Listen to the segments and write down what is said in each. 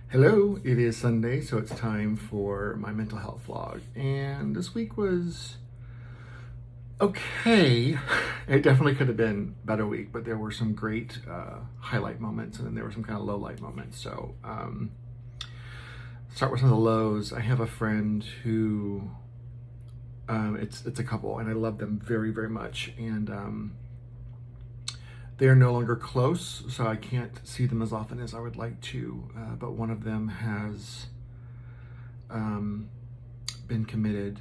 Hello, it is Sunday, so it's time for my mental health vlog. And this week was okay. It definitely could have been a better week, but there were some great highlight moments, and then there were some kind of low light moments. So, start with some of the lows. I have a friend who, it's a couple, and I love them very, very much. And they are no longer close, so I can't see them as often as I would like to. But one of them has been committed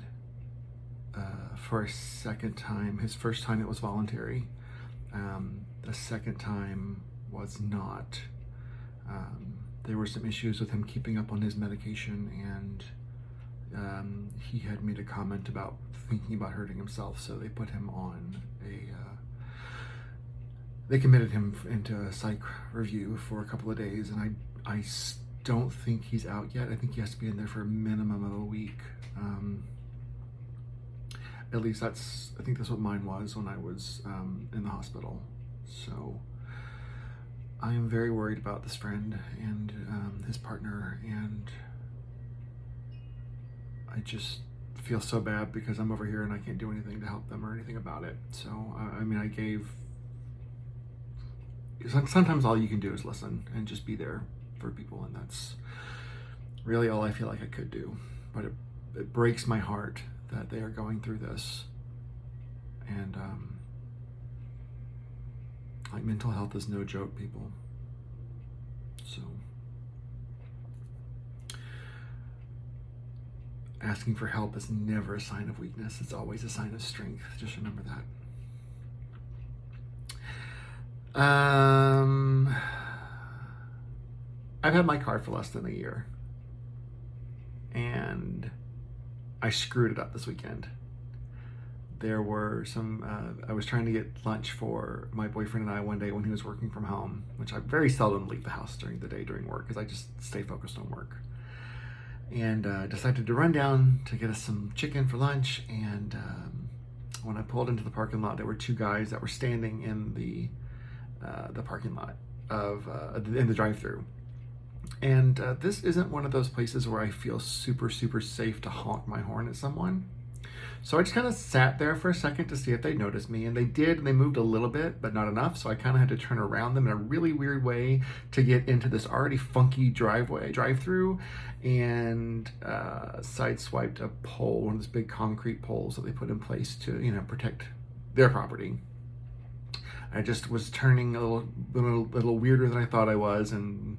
for a second time. His first time it was voluntary. The second time was not. There were some issues with him keeping up on his medication, and he had made a comment about thinking about hurting himself, so they put him on they committed him into a psych review for a couple of days, and I don't think he's out yet. I think he has to be in there for a minimum of a week. At least I think that's what mine was when I was in the hospital. So I am very worried about this friend and his partner, and I just feel so bad because I'm over here and I can't do anything to help them or anything about it. So, I gave... Sometimes all you can do is listen and just be there for people, and that's really all I feel like I could do. But it breaks my heart that they are going through this, and mental health is no joke, people. So asking for help is never a sign of weakness. It's always a sign of strength. Just remember that. I've had my car for less than a year, and I screwed it up this weekend. There were I was trying to get lunch for my boyfriend and I one day when he was working from home, which I very seldom leave the house during the day during work because I just stay focused on work. And decided to run down to get us some chicken for lunch, and when I pulled into the parking lot, there were two guys that were standing in the parking lot in the drive-thru. And this isn't one of those places where I feel super, super safe to honk my horn at someone. So I just kind of sat there for a second to see if they'd notice me, and they did, and they moved a little bit, but not enough. So I kind of had to turn around them in a really weird way to get into this already funky drive-thru, and sideswiped a pole, one of those big concrete poles that they put in place to, protect their property. I just was turning a little weirder than I thought I was, and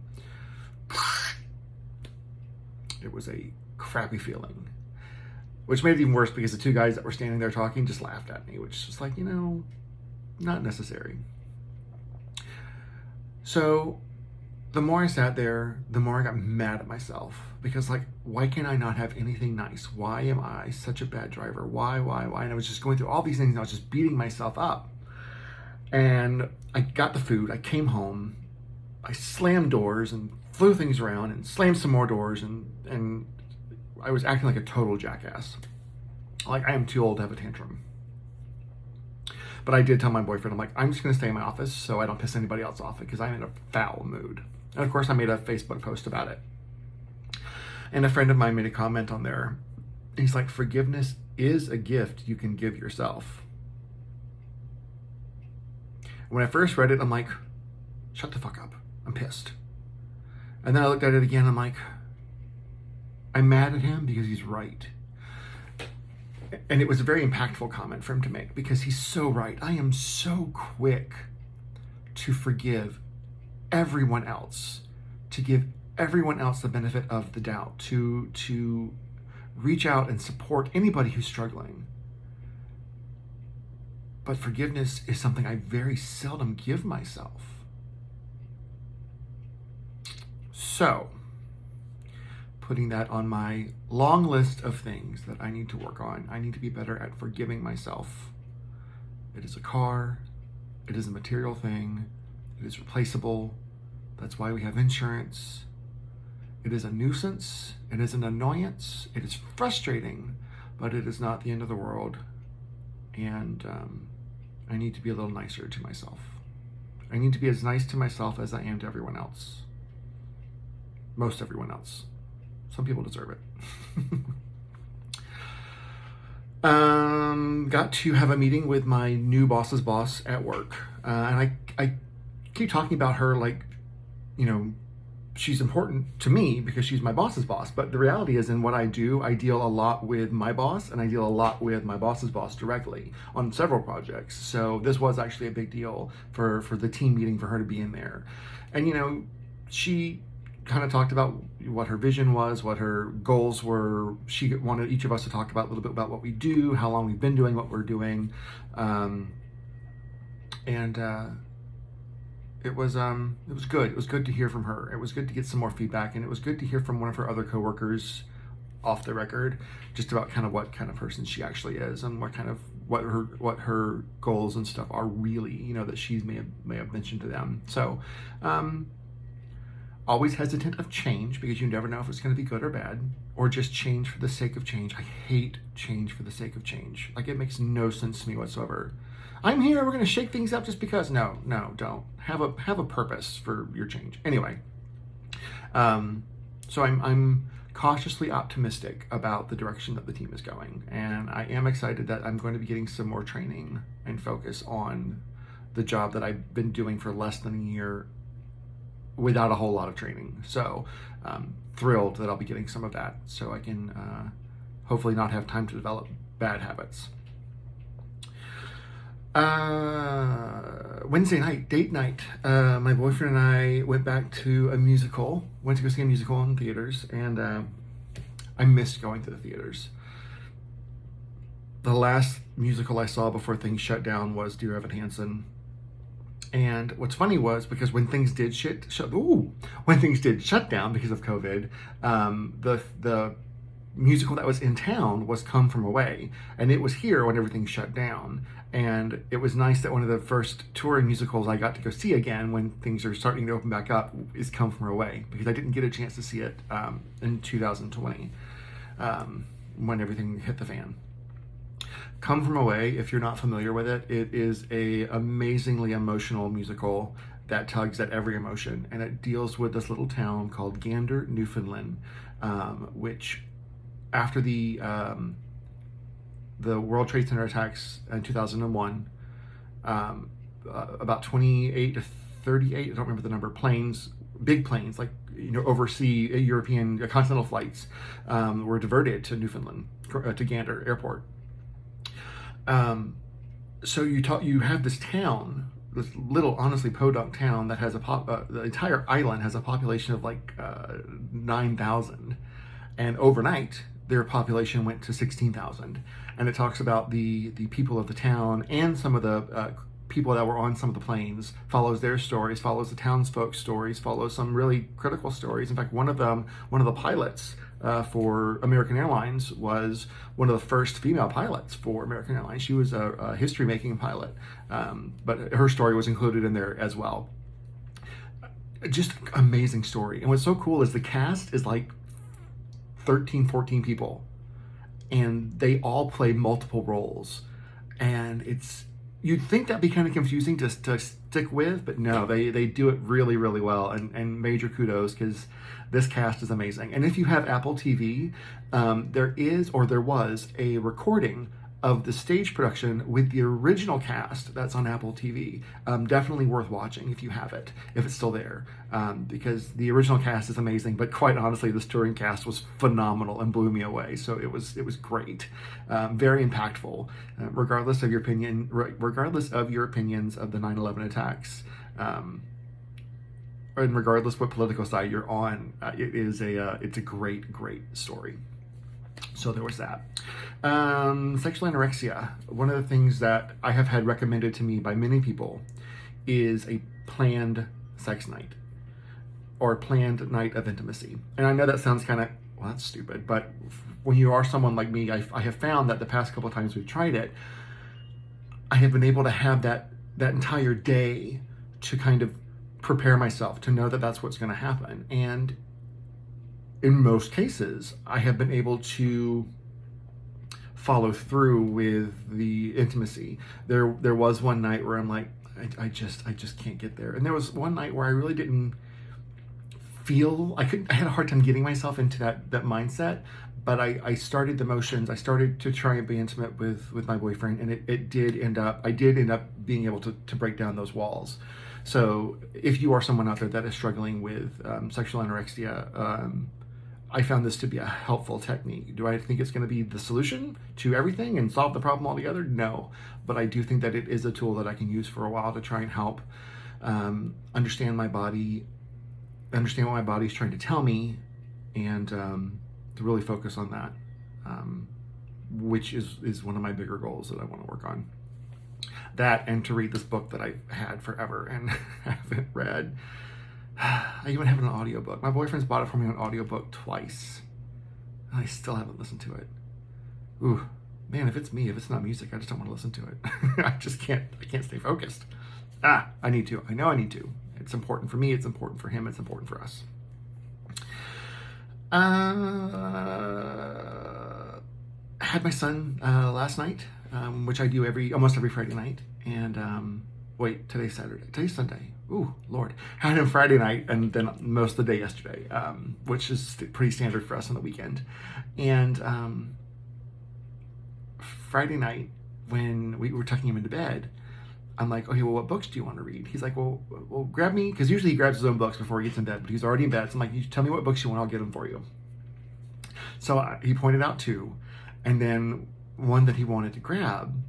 it was a crappy feeling, which made it even worse because the two guys that were standing there talking just laughed at me, which was like, not necessary. So the more I sat there, the more I got mad at myself because, why can I not have anything nice? Why am I such a bad driver? Why? And I was just going through all these things, and I was just beating myself up. And I got the food, I came home, I slammed doors and flew things around and slammed some more doors, and I was acting like a total jackass. Like I am too old to have a tantrum. But I did tell my boyfriend, I'm just gonna stay in my office so I don't piss anybody else off because I'm in a foul mood. And of course I made a Facebook post about it. And a friend of mine made a comment on there. He's like, forgiveness is a gift you can give yourself. When I first read it, I'm like, shut the fuck up. I'm pissed. And then I looked at it again, I'm like, I'm mad at him because he's right. And it was a very impactful comment for him to make because he's so right. I am so quick to forgive everyone else, to give everyone else the benefit of the doubt, to reach out and support anybody who's struggling. But forgiveness is something I very seldom give myself. So, putting that on my long list of things that I need to work on, I need to be better at forgiving myself. It is a car, it is a material thing, it is replaceable. That's why we have insurance. It is a nuisance, it is an annoyance, it is frustrating, but it is not the end of the world. And I need to be a little nicer to myself. I need to be as nice to myself as I am to everyone else. most everyone else. Some people deserve it. Got to have a meeting with my new boss's boss at work. And I keep talking about her like, she's important to me because she's my boss's boss. But the reality is, in what I do, I deal a lot with my boss, and I deal a lot with my boss's boss directly on several projects. So this was actually a big deal for the team meeting for her to be in there. And, she kind of talked about what her vision was, what her goals were. She wanted each of us to talk about a little bit about what we do, how long we've been doing what we're doing. It was good. It was good to hear from her. It was good to get some more feedback, and it was good to hear from one of her other coworkers off the record, just about kind of what kind of person she actually is, and what her goals and stuff are really, that she may have mentioned to them. So, always hesitant of change, because you never know if it's going to be good or bad, or just change for the sake of change. I hate change for the sake of change. Like, it makes no sense to me whatsoever. I'm here, we're going to shake things up just because. No, don't. Have a purpose for your change. Anyway, so I'm cautiously optimistic about the direction that the team is going, and I am excited that I'm going to be getting some more training and focus on the job that I've been doing for less than a year without a whole lot of training. So thrilled that I'll be getting some of that, so I can hopefully not have time to develop bad habits. Wednesday night, date night. My boyfriend and I went back to a musical, went to go see a musical in theaters, and I missed going to the theaters. The last musical I saw before things shut down was Dear Evan Hansen. And what's funny was, because when things did shut down because of COVID, the musical that was in town was Come From Away, and it was here when everything shut down. And it was nice that one of the first touring musicals I got to go see again when things are starting to open back up is Come From Away, because I didn't get a chance to see it in 2020 when everything hit the fan. Come From Away, if you're not familiar with it, it is a amazingly emotional musical that tugs at every emotion, and it deals with this little town called Gander, Newfoundland, which after the World Trade Center attacks in 2001, about 28 to 38, I don't remember the number, big planes, like oversea European continental flights, were diverted to Newfoundland, to Gander Airport. So you have this town, this little, honestly, podunk town that has the entire island has a population of like 9,000, and overnight their population went to 16,000. And it talks about the people of the town and some of the people that were on some of the planes, follows their stories, follows the townsfolk's stories, follows some really critical stories. In fact, one of the pilots for American Airlines was one of the first female pilots for American Airlines. She was a history-making pilot, but her story was included in there as well. Just amazing story. And what's so cool is the cast is like 13, 14 people, and they all play multiple roles. And you'd think that'd be kind of confusing to stick with, but no, they do it really, really well, and major kudos, because this cast is amazing. And if you have Apple TV, there was a recording of the stage production with the original cast that's on Apple TV. Definitely worth watching if you have it, if it's still there, because the original cast is amazing, but quite honestly, this touring cast was phenomenal and blew me away. So it was great, very impactful, regardless of your opinions of the 9/11 attacks, and regardless what political side you're on. It's a great story. So there was that. Sexual anorexia. One of the things that I have had recommended to me by many people is a planned sex night, or a planned night of intimacy. And I know that sounds kind of, well, that's stupid, but when you are someone like me, I have found that the past couple of times we've tried it, I have been able to have that entire day to kind of prepare myself to know that that's what's going to happen. And in most cases, I have been able to follow through with the intimacy. There was one night where I'm like, I just can't get there. And there was one night where I really didn't I had a hard time getting myself into that mindset, but I started the motions. I started to try and be intimate with my boyfriend, and I did end up being able to break down those walls. So if you are someone out there that is struggling with sexual anorexia, I found this to be a helpful technique. Do I think it's going to be the solution to everything and solve the problem altogether? No, but I do think that it is a tool that I can use for a while to try and help understand my body, understand what my body's trying to tell me, and to really focus on that, which is one of my bigger goals that I want to work on. That, and to read this book that I've had forever and haven't read. I even have it on audiobook. My boyfriend's bought it for me on audiobook twice. And I still haven't listened to it. Ooh, man, if it's not music, I just don't want to listen to it. I can't stay focused. I need to. I know I need to. It's important for me, it's important for him, it's important for us. Had my son last night, which I do almost every Friday night. And wait, today's Saturday. Today's Sunday. Ooh, Lord. Had him Friday night and then most of the day yesterday, which is pretty standard for us on the weekend. And Friday night, when we were tucking him into bed, I'm like, okay, well, what books do you want to read? He's like, well, grab me, because usually he grabs his own books before he gets in bed, but he's already in bed. So I'm like, you tell me what books you want, I'll get them for you. So he pointed out two, and then one that he wanted to grab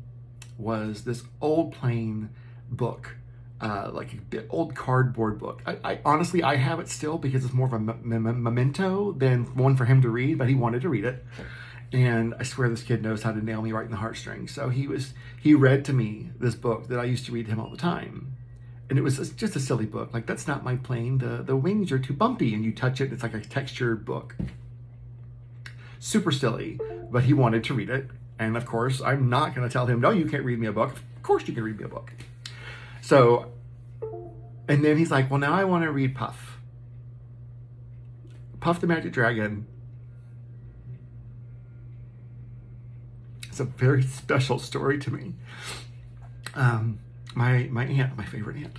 was this old plain book, like a bit old cardboard book. I honestly, I have it still because it's more of a memento than one for him to read, but he wanted to read it. And I swear this kid knows how to nail me right in the heartstrings. So he read to me this book that I used to read to him all the time. And it was just a silly book. Like, that's not my plane. The wings are too bumpy, and you touch it, it's like a textured book. Super silly, but he wanted to read it. And of course, I'm not going to tell him, no, you can't read me a book. Of course you can read me a book. So, and then he's like, well, now I want to read Puff. Puff the Magic Dragon. It's a very special story to me. My aunt, my favorite aunt,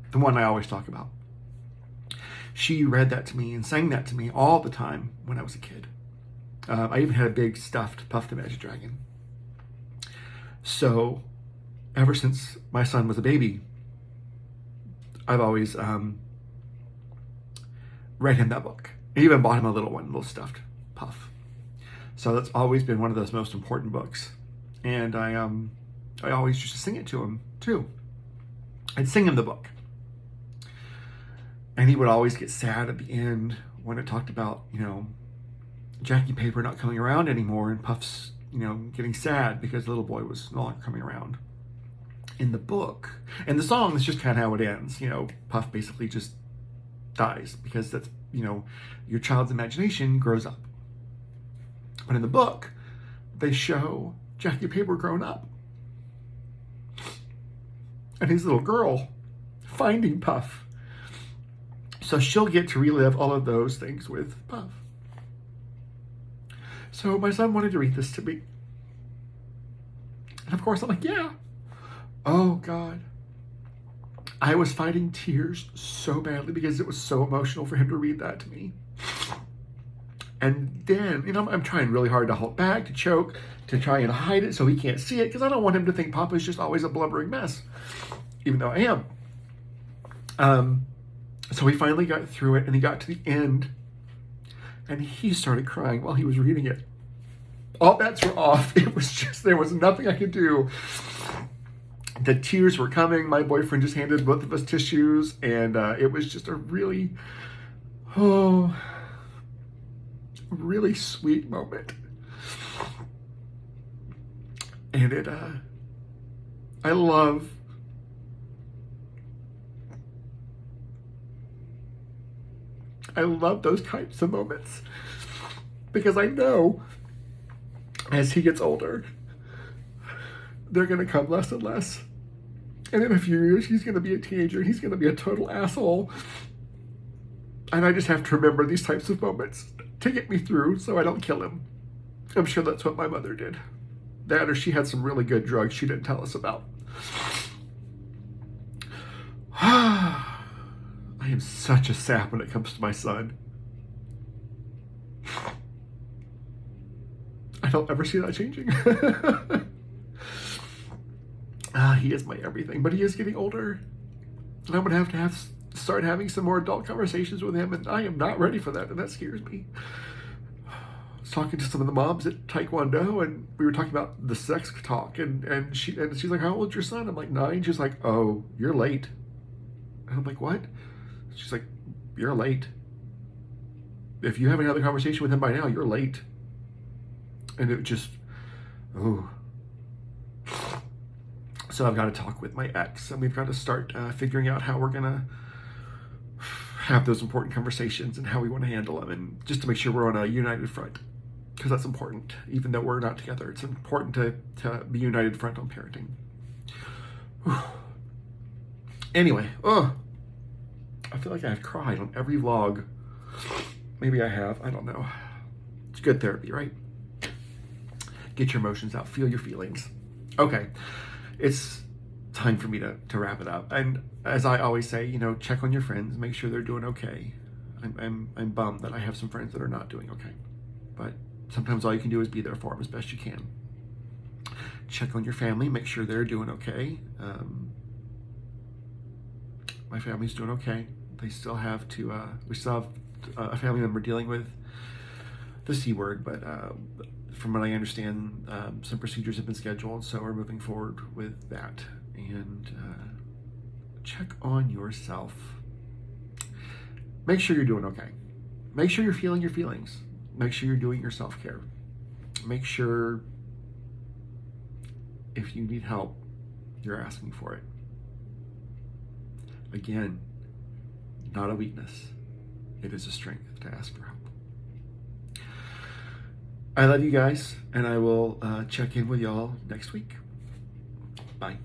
the one I always talk about, she read that to me and sang that to me all the time when I was a kid. I even had a big stuffed Puff the Magic Dragon. So ever since my son was a baby, I've always read him that book. I even bought him a little stuffed Puff. So that's always been one of those most important books. And I always used to sing it to him too. I'd sing him the book. And he would always get sad at the end when it talked about, Jackie Paper not coming around anymore, and Puff's, getting sad because the little boy was no longer coming around. In the book, and the song is just kind of how it ends. Puff basically just dies because that's, your child's imagination grows up. But in the book, they show Jackie Paper grown up. And his little girl finding Puff. So she'll get to relive all of those things with Puff. So my son wanted to read this to me. And of course I'm like, yeah. Oh God. I was fighting tears so badly because it was so emotional for him to read that to me. And then, I'm trying really hard to hold back, to choke, to try and hide it so he can't see it, because I don't want him to think Papa's just always a blubbering mess, even though I am. So he finally got through it, and he got to the end, and he started crying while he was reading it. All bets were off. It was just, there was nothing I could do. The tears were coming. My boyfriend just handed both of us tissues, and it was just a really sweet moment. And I love those types of moments, because I know as he gets older, they're going to come less and less. And in a few years, he's going to be a teenager, and he's going to be a total asshole. And I just have to remember these types of moments to get me through so I don't kill him. I'm sure that's what my mother did. That, or she had some really good drugs she didn't tell us about. I am such a sap when it comes to my son. I don't ever see that changing. He is my everything, but he is getting older. And I'm going to have start having some more adult conversations with him, and I am not ready for that, and that scares me. I was talking to some of the moms at Taekwondo, and we were talking about the sex talk, and she's like, how old's your son? I'm like, 9. She's like, oh, you're late. And I'm like, what? She's like, you're late. If you haven't had a conversation with him by now, you're late. And it just, oh. So I've got to talk with my ex, and we've got to start figuring out how we're going to have those important conversations and how we want to handle them, and just to make sure we're on a united front, because that's important. Even though we're not together, it's important to be united front on parenting. Anyway, I feel like I've cried on every vlog. Maybe I have, I don't know. It's good therapy, right? Get your emotions out, feel your feelings. Okay, it's time for me to wrap it up. And as I always say, check on your friends, make sure they're doing okay. I'm bummed that I have some friends that are not doing okay, but sometimes all you can do is be there for them as best you can. Check on your family, make sure they're doing okay. My family's doing okay. They still have we still have a family member dealing with the C word, but from what I understand, some procedures have been scheduled, so we're moving forward with that. And check on yourself. Make sure you're doing okay. Make sure you're feeling your feelings. Make sure you're doing your self-care. Make sure if you need help, you're asking for it. Again, not a weakness. It is a strength to ask for help. I love you guys, and I will check in with y'all next week. Bye.